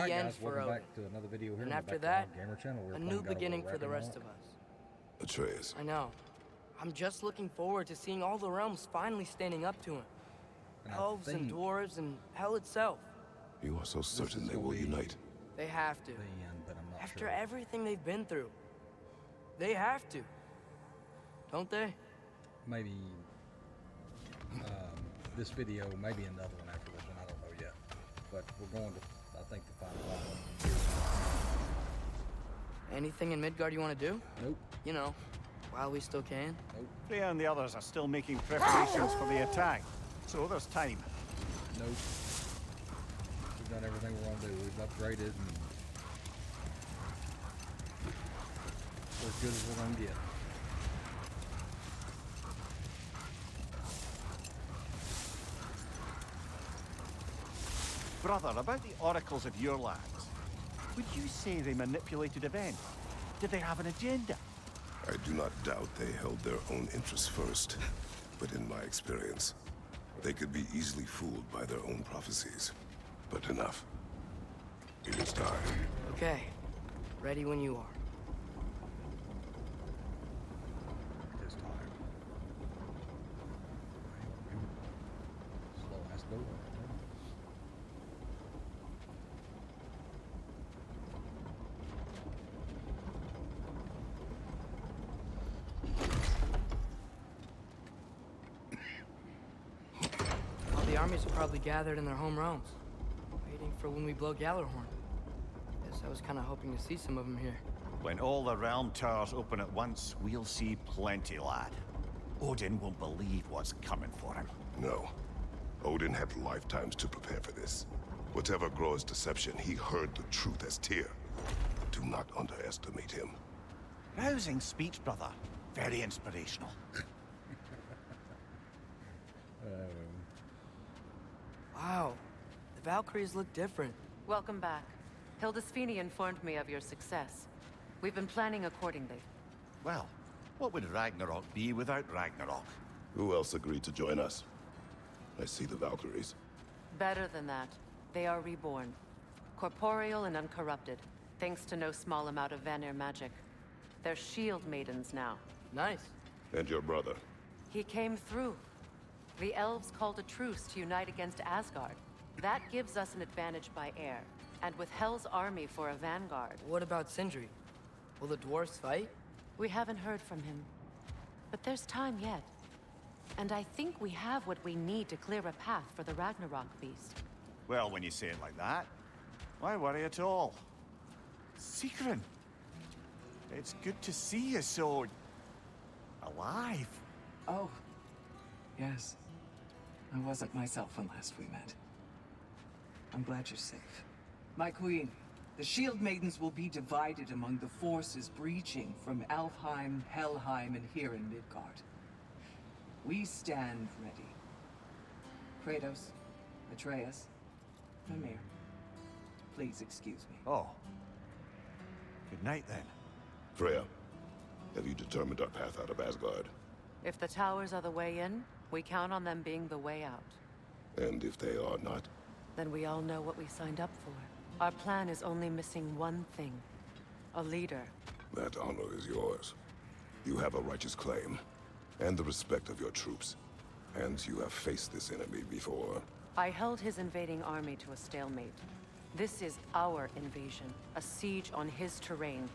the end guys, for welcome Odin. back to another video here And on after the that, Gamer Channel. We're a playing new God of War beginning for the rest Ragnarök. of us. Atreus. I know. I'm just looking forward to seeing all the realms finally standing up to him. And I Elves and think dwarves and hell itself. You are so certain is they gonna will be unite. They have to. the end, but I'm not After sure. everything they've been through. They have to. Don't they? Maybe this video, maybe another one after this one. I don't know yet. But we're going to, I think, the final one. Anything in Midgard you want to do? Nope. You know, while we still can. Nope. Freya and the others are still making preparations for the attack, so there's time. Nope. We've done everything we want to do. We've upgraded and we're as good as we're going to get. Brother, about the oracles of your lands, would you say they manipulated events? Did they have an agenda? I do not doubt they held their own interests first. But in my experience, they could be easily fooled by their own prophecies. But enough. It is time. Okay. Ready when you are. This time. Slow ass boat. All the armies are probably gathered in their home realms, waiting for when we blow Gjallarhorn. Guess I was kind of hoping to see some of them here. When all the realm towers open at once, we'll see plenty, lad. Odin won't believe what's coming for him. No. Odin had lifetimes to prepare for this. Whatever Groa's deception, he heard the truth as Tyr. Do not underestimate him. Rousing speech, brother. Very inspirational. Wow. The Valkyries look different. Welcome back. Hildisfini informed me of your success. We've been planning accordingly. Well, what would Ragnarok be without Ragnarok? Who else agreed to join us? I see the Valkyries. Better than that, they are reborn. Corporeal and uncorrupted, thanks to no small amount of Vanir magic. They're shield maidens now. Nice. And your brother. He came through. The elves called a truce to unite against Asgard. That gives us an advantage by air. And with Hell's army for a vanguard. What about Sindri? Will the dwarves fight? We haven't heard from him. But there's time yet. And I think we have what we need to clear a path for the Ragnarok beast. Well, when you say it like that, why worry at all? Sigrun! It's good to see you so... alive. Oh, yes. I wasn't myself when last we met. I'm glad you're safe. My queen, the Shield Maidens will be divided among the forces breaching from Alfheim, Helheim, and here in Midgard. We stand ready. Kratos, Atreus, Mimir, please excuse me. Oh. Good night, then. Freya, have you determined our path out of Asgard? If the towers are the way in, we count on them being the way out. And if they are not? Then we all know what we signed up for. Our plan is only missing one thing. A leader. That honor is yours. You have a righteous claim, and the respect of your troops. And you have faced this enemy before. I held his invading army to a stalemate. This is our invasion, a siege on his terrain.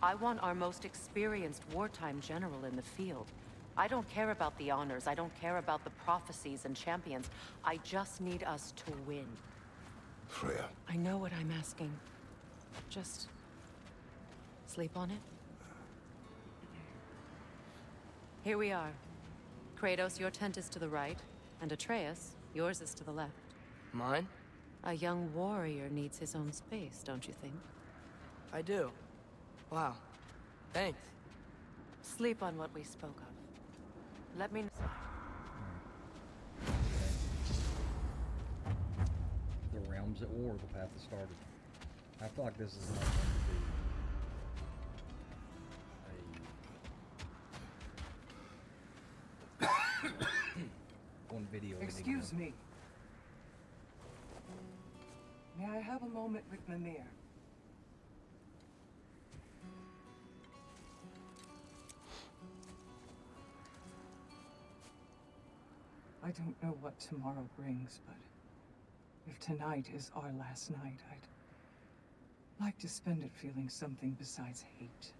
I want our most experienced wartime general in the field. I don't care about the honors, I don't care about the prophecies and champions. I just need us to win. Freya. I know what I'm asking. Just... sleep on it? Here we are. Kratos, your tent is to the right, and Atreus, yours is to the left. Mine? A young warrior needs his own space, don't you think? I do. Wow. Thanks. Sleep on what we spoke of. Let me know. The realms at war, the path has started. I feel like this is not going to be one video. Excuse me. May I have a moment with Mimir? I don't know what tomorrow brings, but if tonight is our last night, I'd like to spend it feeling something besides hate.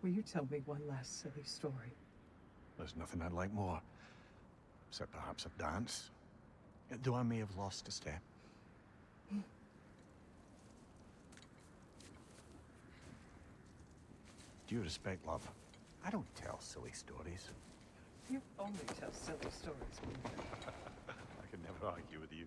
Will you tell me one last silly story? There's nothing I'd like more. Except perhaps a dance. Though I may have lost a step. Due respect, love, I don't tell silly stories. You only tell silly stories, Mimir. I can never argue with you.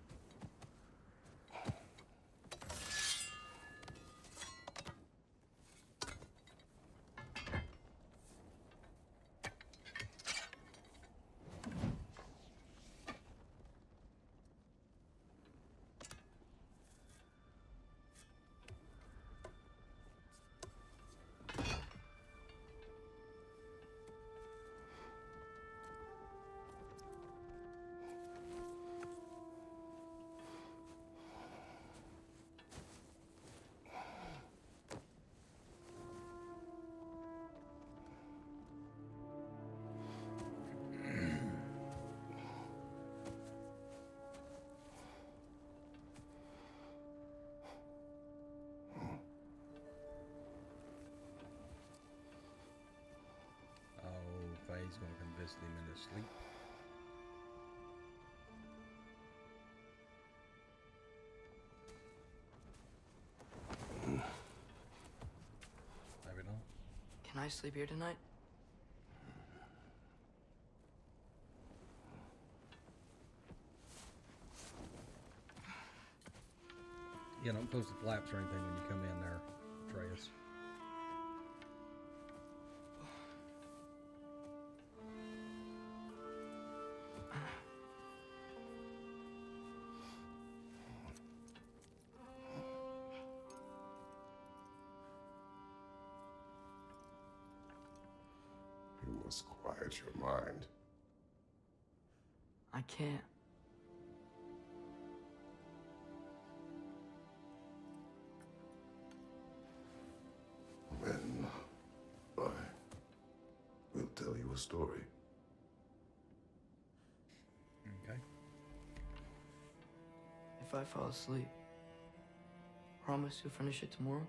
Faye's gonna come visit him in his sleep. Maybe not. Can I sleep here tonight? Yeah, don't close the flaps or anything when you come in there, Atreus. You must quiet your mind. I can't. Then I will tell you a story. Okay. If I fall asleep, promise you'll finish it tomorrow?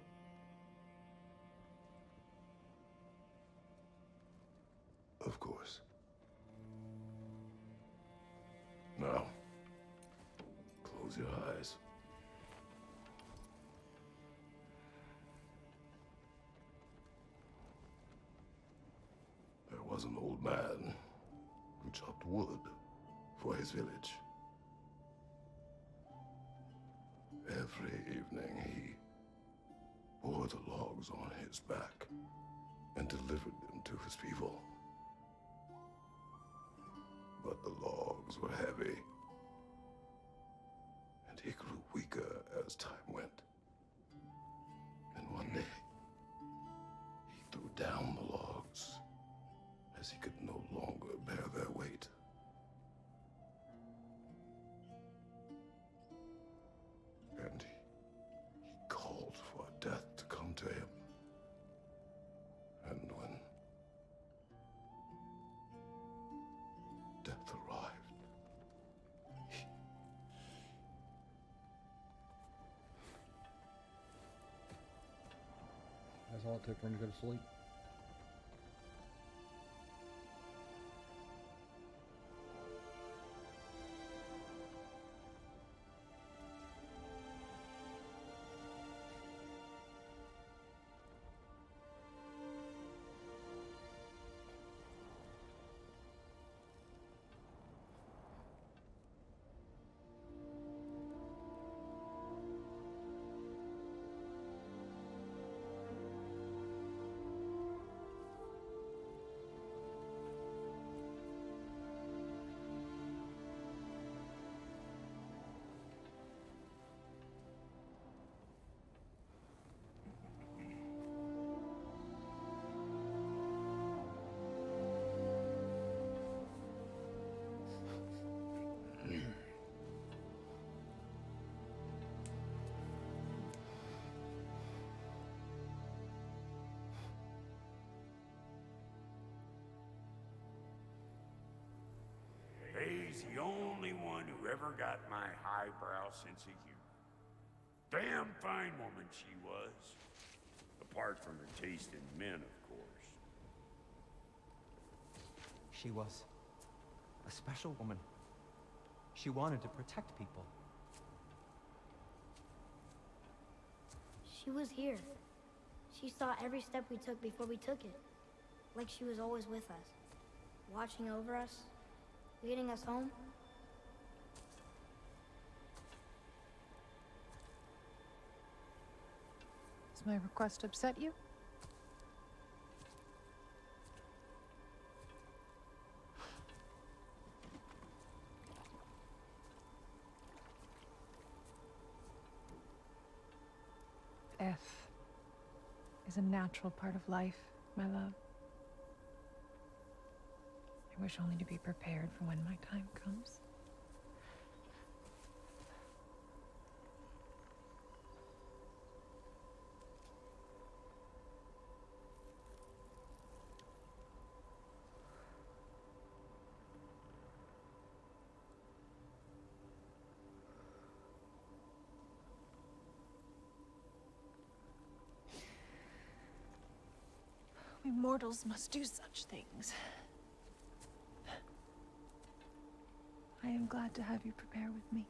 Of course. Now, close your eyes. There was an old man who chopped wood for his village. Every evening he bore the logs on his back and delivered them to his people. But the logs were heavy, and he grew weaker as time went. And one day, he threw down the logs as he could no longer bear their weight. And he called for death to come to him. And when death arrived, That's all it took for him to go to sleep. the only one who ever got my highbrow sense of humor. Damn fine woman she was. Apart from her taste in men, of course. She was a special woman. She wanted to protect people. She was here. She saw every step we took before we took it. Like she was always with us. Watching over us. Leading us home. Does my request upset you? Death is a natural part of life, my love. I wish only to be prepared for when my time comes. We mortals must do such things. I am glad to have you prepare with me.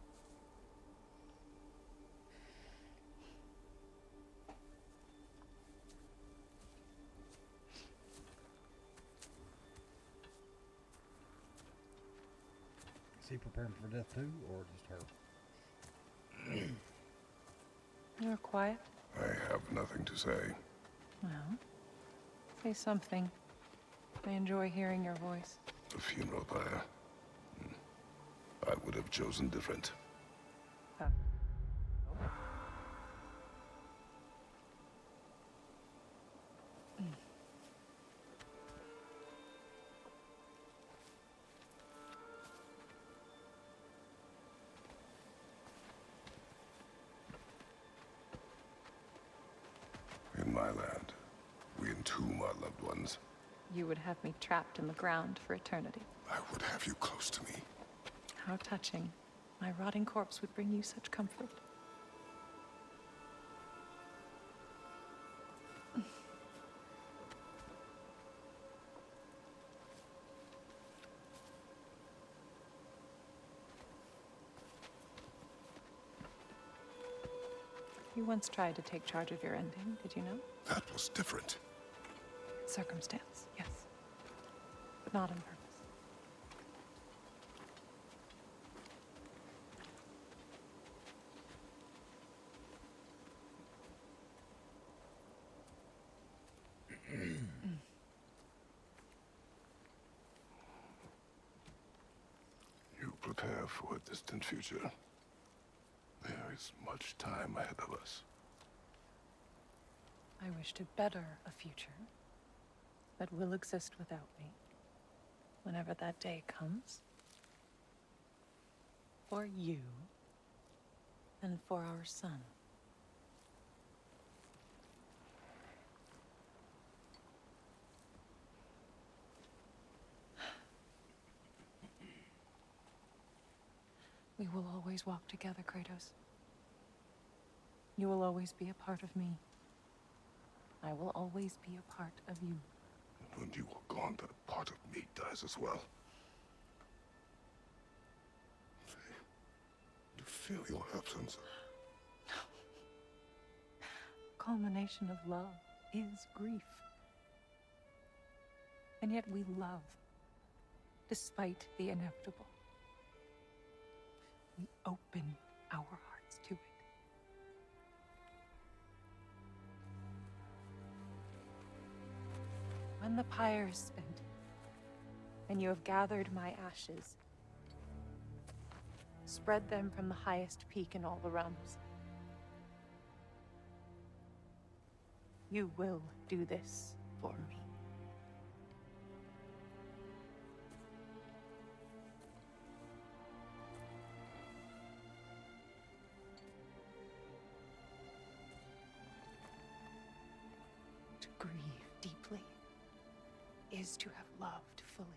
Is he preparing for death too, or just her? You're quiet. I have nothing to say. Well, say something. I enjoy hearing your voice. A funeral pyre. I would have chosen different. In my land, we entomb our loved ones. You would have me trapped in the ground for eternity. I would have you close to me. How touching. My rotting corpse would bring you such comfort. You once tried to take charge of your ending, did you know? That was different. Circumstance, yes. But not on purpose. You prepare for a distant future. There is much time ahead of us. I wish to better a future that will exist without me, whenever that day comes. For you, and for our son. We will always walk together, Kratos. You will always be a part of me. I will always be a part of you. And when you are gone, that part of me dies as well. You feel your absence. Culmination of love is grief. And yet we love, despite the inevitable. We open our hearts to it. When the pyre is spent, and you have gathered my ashes, spread them from the highest peak in all the realms. You will do this for me. To grieve deeply is to have loved fully.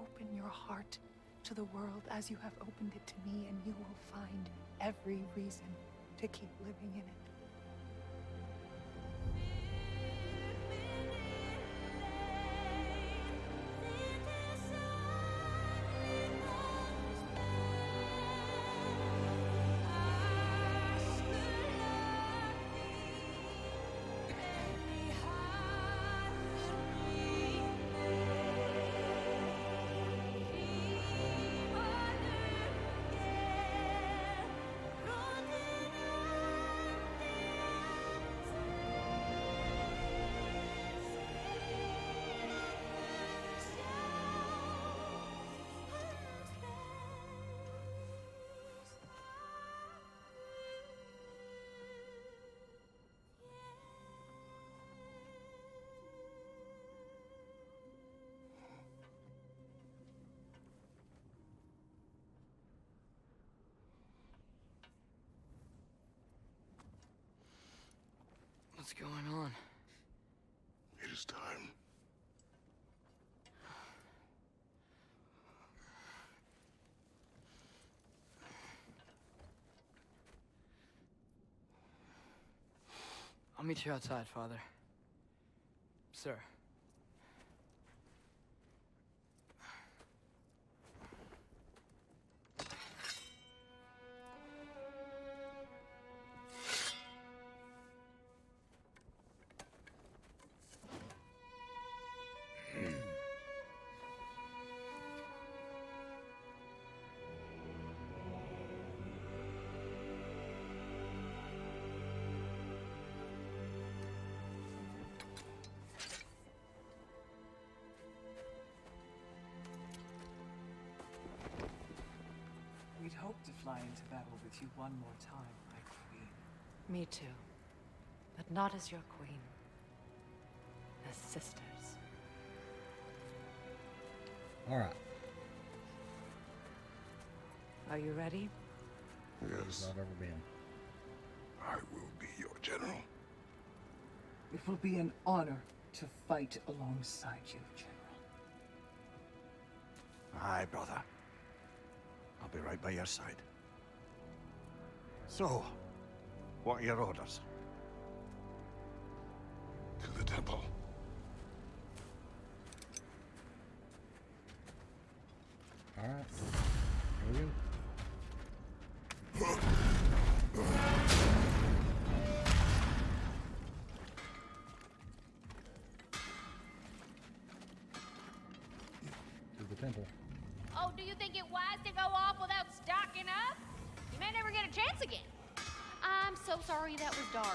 open your heart to the world as you have opened it to me, and you will find every reason to keep living in it. What's going on? It is time. I'll meet you outside, Father. Sir. We'd hoped to fly into battle with you one more time, my queen. Me too. But not as your queen. As sisters. All right. Are you ready? Yes, I've ever been. I will be your general. It will be an honor to fight alongside you, General. Aye, brother. I'll be right by your side. So, what are your orders? To the temple. All right. Here we go. To the temple. Oh, do you think it wise to go off without stocking up? You may never get a chance again. I'm so sorry that was dark.